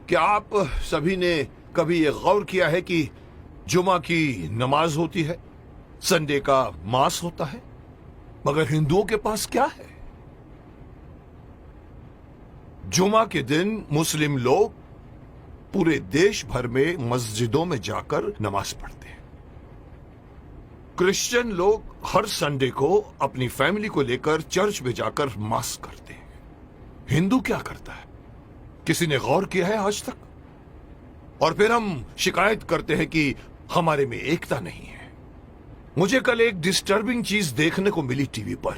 क्या आप सभी ने कभी ये गौर किया है कि जुमा की नमाज होती है, संडे का मास होता है, मगर हिंदुओं के पास क्या है? जुमा के दिन मुस्लिम लोग पूरे देश भर में मस्जिदों में जाकर नमाज पढ़ते हैं। क्रिश्चियन लोग हर संडे को अपनी फैमिली को लेकर चर्च में जाकर मास करते हैं। हिंदू क्या करता है? किसी ने गौर किया है आज तक? और फिर हम शिकायत करते हैं कि हमारे में एकता नहीं है। मुझे कल एक डिस्टर्बिंग चीज देखने को मिली टीवी पर।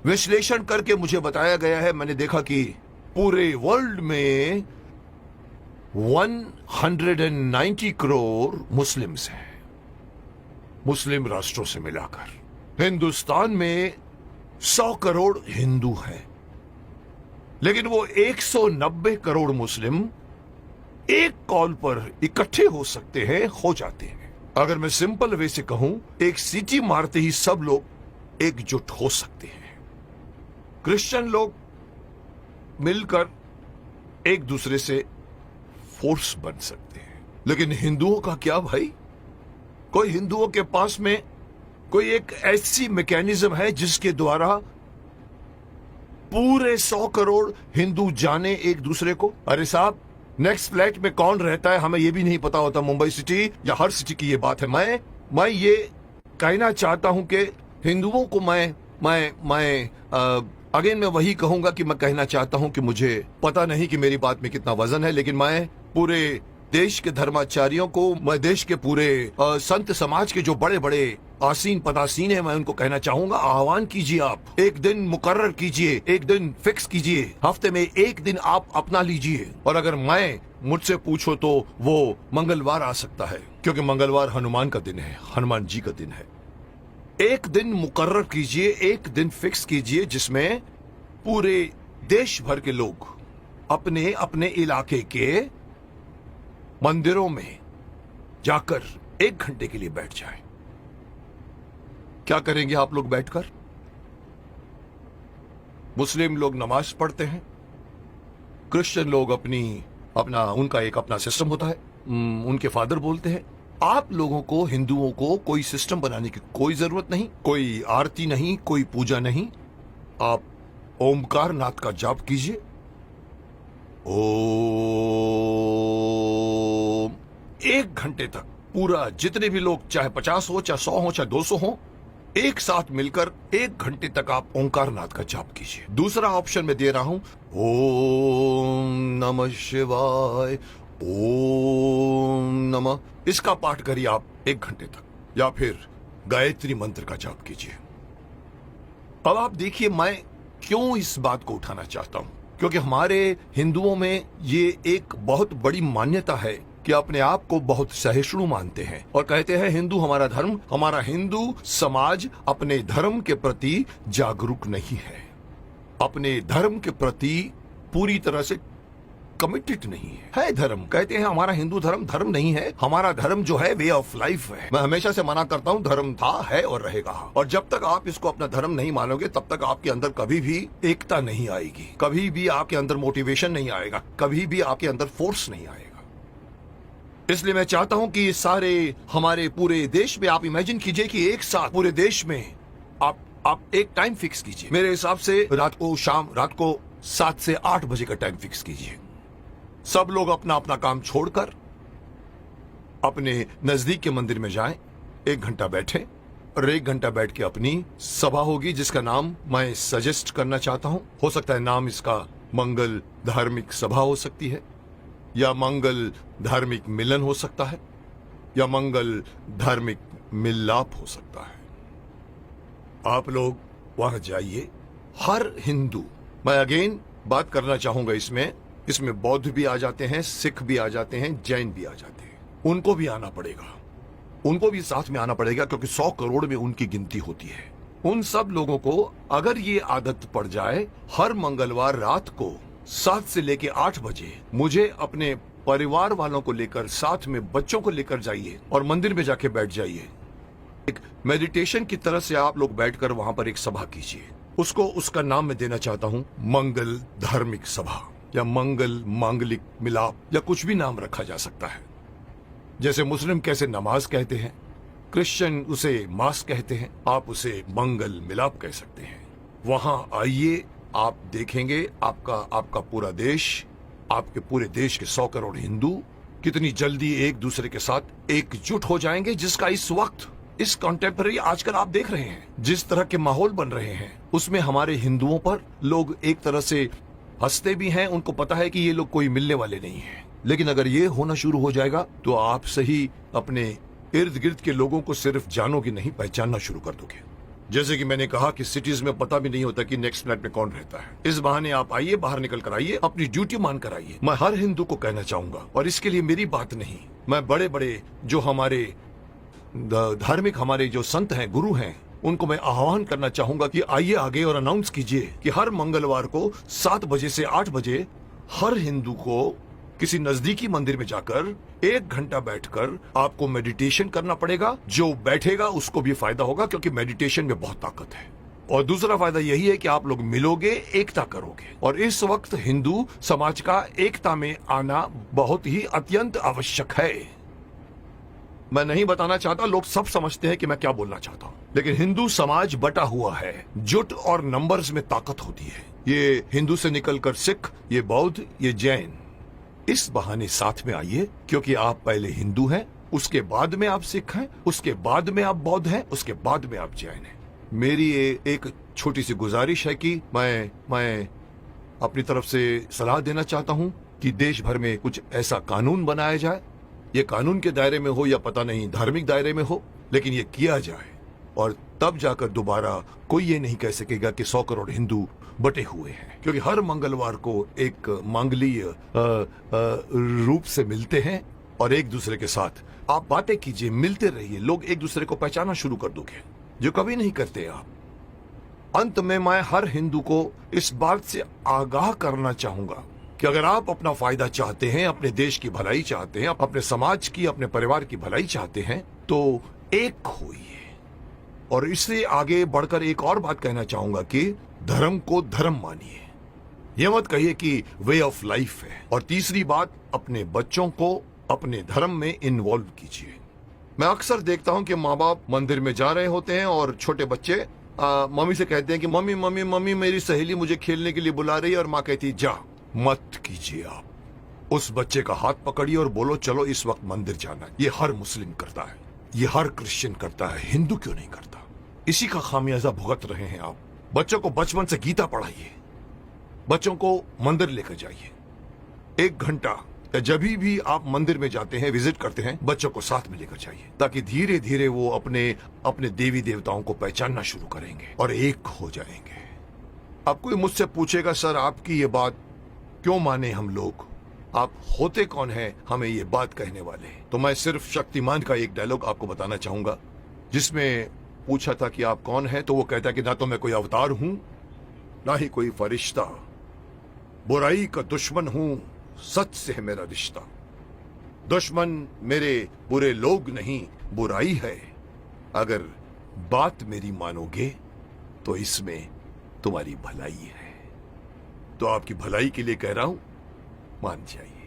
विश्लेषण करके मुझे बताया गया है, मैंने देखा कि पूरे वर्ल्ड में 190 करोड़ मुस्लिम्स हैं, मुस्लिम राष्ट्रों से मिलाकर। हिंदुस्तान में 100 करोड़ हिंदू हैं, लेकिन वो 190 करोड़ मुस्लिम एक कॉल पर इकट्ठे हो सकते हैं, हो जाते हैं। अगर मैं सिंपल वे से कहूं, एक सीटी मारते ही सब लोग एकजुट हो सकते हैं। क्रिश्चियन लोग मिलकर एक दूसरे से फोर्स बन सकते हैं, लेकिन हिंदुओं का क्या भाई? कोई हिंदुओं के पास में कोई एक ऐसी मैकेनिज्म है जिसके द्वारा पूरे 100 करोड़ हिंदू जाने एक दूसरे को? अरे साहब, नेक्स्ट फ्लैट में कौन रहता है हमें यह भी नहीं पता होता। मुंबई सिटी या हर सिटी की ये बात है। मैं ये कहना चाहता हूं कि हिंदुओं को अगेन मैं वही कहूंगा कि मैं कहना चाहता हूं कि मुझे पता नहीं कि मेरी बात में कितना वजन है, लेकिन मैं पूरे देश के धर्माचार्यों को, मैं देश के पूरे संत समाज के जो बड़े बड़े आसीन पदासीन है, मैं उनको कहना चाहूंगा, आह्वान कीजिए, आप एक दिन मुकर्रर कीजिए, एक दिन फिक्स कीजिए, हफ्ते में एक दिन आप अपना लीजिए। और अगर मुझसे पूछो तो वो मंगलवार आ सकता है, क्योंकि मंगलवार हनुमान का दिन है, हनुमान जी का दिन है। एक दिन मुकर्रर कीजिए, एक दिन फिक्स कीजिए, जिसमें पूरे देश भर के लोग अपने अपने इलाके के मंदिरों में जाकर 1 घंटे के लिए बैठ जाएं। क्या करेंगे आप लोग बैठकर? मुस्लिम लोग नमाज पढ़ते हैं, क्रिश्चियन लोग उनका एक अपना सिस्टम होता है, उनके फादर बोलते हैं। आप लोगों को, हिंदुओं को, कोई सिस्टम बनाने की कोई जरूरत नहीं, कोई आरती नहीं, कोई पूजा नहीं। आप ओमकार नाथ का जाप कीजिए। ओम 1 घंटे तक पूरा, जितने भी लोग, चाहे 50 हो, चाहे 100 हो, चाहे 200 हो, एक साथ मिलकर 1 घंटे तक आप ओंकार नाथ का जाप कीजिए। दूसरा ऑप्शन मैं दे रहा हूं, ओम नमः शिवाय, ओम नमः, इसका पाठ करिए आप 1 घंटे तक, या फिर गायत्री मंत्र का जाप कीजिए। अब आप देखिए मैं क्यों इस बात को उठाना चाहता हूं, क्योंकि हमारे हिंदुओं में ये एक बहुत बड़ी मान्यता है कि अपने आप को बहुत सहिष्णु मानते हैं और कहते हैं हिंदू हमारा धर्म, हमारा हिंदू समाज अपने धर्म के प्रति जागरूक नहीं है, अपने धर्म के प्रति पूरी तरह से कमिटेड नहीं है। धर्म कहते हैं हमारा हिंदू धर्म धर्म नहीं है, हमारा धर्म जो है वे ऑफ लाइफ है। मैं हमेशा से मना करता हूं, धर्म था, है और रहेगा। और जब तक आप इसको अपना धर्म नहीं मानोगे, तब तक आपके अंदर कभी भी एकता नहीं आएगी, कभी भी आपके अंदर मोटिवेशन नहीं आएगा, कभी भी आपके अंदर फोर्स नहीं आएगा। इसलिए मैं चाहता हूं कि सारे हमारे पूरे देश में आप इमेजिन कीजिए कि एक साथ पूरे देश में आप एक टाइम फिक्स कीजिए। मेरे हिसाब से रात को 7 से 8 बजे का टाइम फिक्स कीजिए। सब लोग अपना अपना काम छोड़कर अपने नजदीक के मंदिर में जाएं, 1 घंटा बैठे और 1 घंटा बैठ के अपनी सभा होगी, जिसका नाम मैं सजेस्ट करना चाहता हूं। हो सकता है नाम इसका मंगल धार्मिक सभा हो सकती है, या मंगल धार्मिक मिलन हो सकता है, या मंगल धार्मिक मिलाप हो सकता है। आप लोग वहां जाइए। हर हिंदू, मैं अगेन बात करना चाहूंगा, इसमें बौद्ध भी आ जाते हैं, सिख भी आ जाते हैं, जैन भी आ जाते हैं, उनको भी आना पड़ेगा, उनको भी साथ में आना पड़ेगा, क्योंकि 100 करोड़ में उनकी गिनती होती है। उन सब लोगों को अगर ये आदत पड़ जाए, हर मंगलवार रात को 7 से लेके 8 बजे मुझे अपने परिवार वालों को लेकर, साथ में बच्चों को लेकर जाइए और मंदिर में जाके बैठ जाइए। एक मेडिटेशन की तरह से आप लोग बैठकर वहां पर एक सभा कीजिए। उसका नाम मैं देना चाहता हूं मंगल धार्मिक सभा। या मंगल, मांगलिक, मिलाप या कुछ भी नाम रखा जा सकता है। जैसे मुस्लिम कैसे नमाज कहते हैं, क्रिश्चियन उसे मास कहते हैं, आप उसे मंगल मिलाप कह सकते हैं। वहां आइए, आप देखेंगे आपका पूरा देश, आपके पूरे देश के 100 करोड़ हिंदू कितनी जल्दी एक दूसरे के साथ एकजुट हो जाएंगे, जिसका इस वक्त, इस कॉन्टेम्पररी आजकल आप देख रहे हैं जिस तरह के माहौल बन रहे हैं, उसमें हमारे हिंदुओं पर लोग एक तरह से हंसते भी हैं। उनको पता है कि ये लोग कोई मिलने वाले नहीं हैं। लेकिन अगर ये होना शुरू हो जाएगा तो आप सही अपने इर्द गिर्द के लोगों को सिर्फ जानोगे नहीं, पहचानना शुरू कर दोगे। जैसे कि मैंने कहा कि सिटीज में पता भी नहीं होता कि नेक्स्ट फ्लैट में कौन रहता है। इस बहाने आप आइए, बाहर निकल कर आइए, अपनी ड्यूटी मान कर आइए। मैं हर हिंदू को कहना चाहूंगा, और इसके लिए मेरी बात नहीं, मैं बड़े बड़े जो हमारे धार्मिक हमारे जो संत हैं, गुरु हैं, उनको मैं आह्वान करना चाहूंगा कि आइए आगे और अनाउंस कीजिए कि हर मंगलवार को 7 बजे से 8 बजे हर हिंदू को किसी नजदीकी मंदिर में जाकर 1 घंटा बैठकर आपको मेडिटेशन करना पड़ेगा। जो बैठेगा उसको भी फायदा होगा, क्योंकि मेडिटेशन में बहुत ताकत है। और दूसरा फायदा यही है कि आप लोग मिलोगे, एकता करोगे। और इस वक्त हिंदू समाज का एकता में आना बहुत ही अत्यंत आवश्यक है। मैं नहीं बताना चाहता, लोग सब समझते हैं कि मैं क्या बोलना चाहता हूं, लेकिन हिंदू समाज बटा हुआ है। जुट और नंबर्स में ताकत होती है। ये हिंदू से निकलकर सिख, ये बौद्ध, ये जैन, इस बहाने साथ में आइए, क्योंकि आप पहले हिंदू हैं, उसके बाद में आप सिख हैं, उसके बाद में आप बौद्ध हैं, उसके बाद में आप जैन हैं। मेरी एक छोटी सी गुजारिश है कि मैं अपनी तरफ से सलाह देना चाहता हूं कि देश भर में कुछ ऐसा कानून बनाया जाए। ये कानून के दायरे में हो या पता नहीं धार्मिक दायरे में हो, लेकिन ये किया जाए, और तब जाकर दोबारा कोई ये नहीं कह सकेगा कि 100 करोड़ हिंदू बटे हुए हैं। क्योंकि हर मंगलवार को एक मांगलीय रूप से मिलते हैं और एक दूसरे के साथ आप बातें कीजिए, मिलते रहिए, लोग एक दूसरे को पहचानना शुरू कर दोगे, जो कभी नहीं करते आप। अंत में मैं हर हिंदू को इस बात से आगाह करना चाहूंगा कि अगर आप अपना फायदा चाहते हैं, अपने देश की भलाई चाहते हैं, अपने समाज की, अपने परिवार की भलाई चाहते हैं, तो एक होइए। और इससे आगे बढ़कर एक और बात कहना चाहूंगा कि धर्म को धर्म मानिए, यह मत कहिए कि वे ऑफ लाइफ है। और तीसरी बात, अपने बच्चों को अपने धर्म में इन्वॉल्व कीजिए। मैं अक्सर देखता हूं कि माँ बाप मंदिर में जा रहे होते हैं और छोटे बच्चे मम्मी से कहते हैं कि मम्मी मम्मी मम्मी मेरी सहेली मुझे खेलने के लिए बुला रही है, और माँ कहती है जा मत कीजिए। आप उस बच्चे का हाथ पकड़िए और बोलो चलो इस वक्त मंदिर जाना है। ये हर मुस्लिम करता है, ये हर क्रिश्चियन करता है, हिंदू क्यों नहीं करता? इसी का खामियाजा भुगत रहे हैं आप। बच्चों को बचपन से गीता पढ़ाइए, बच्चों को मंदिर लेकर जाइए। 1 घंटा या जब भी आप मंदिर में जाते हैं, विजिट करते हैं, बच्चों को साथ में लेकर जाइए, ताकि धीरे धीरे वो अपने देवी देवताओं को पहचानना शुरू करेंगे और एक हो जाएंगे। अब कोई मुझसे पूछेगा सर आपकी ये बात क्यों माने हम लोग, आप होते कौन है हमें ये बात कहने वाले? तो मैं सिर्फ शक्तिमान का एक डायलॉग आपको बताना चाहूंगा, जिसमें पूछा था कि आप कौन है, तो वो कहता कि ना तो मैं कोई अवतार हूं, ना ही कोई फरिश्ता, बुराई का दुश्मन हूं, सच से है मेरा रिश्ता। दुश्मन मेरे बुरे लोग नहीं, बुराई है। अगर बात मेरी मानोगे तो इसमें तुम्हारी भलाई है। तो आपकी भलाई के लिए कह रहा हूं, मान जाइए।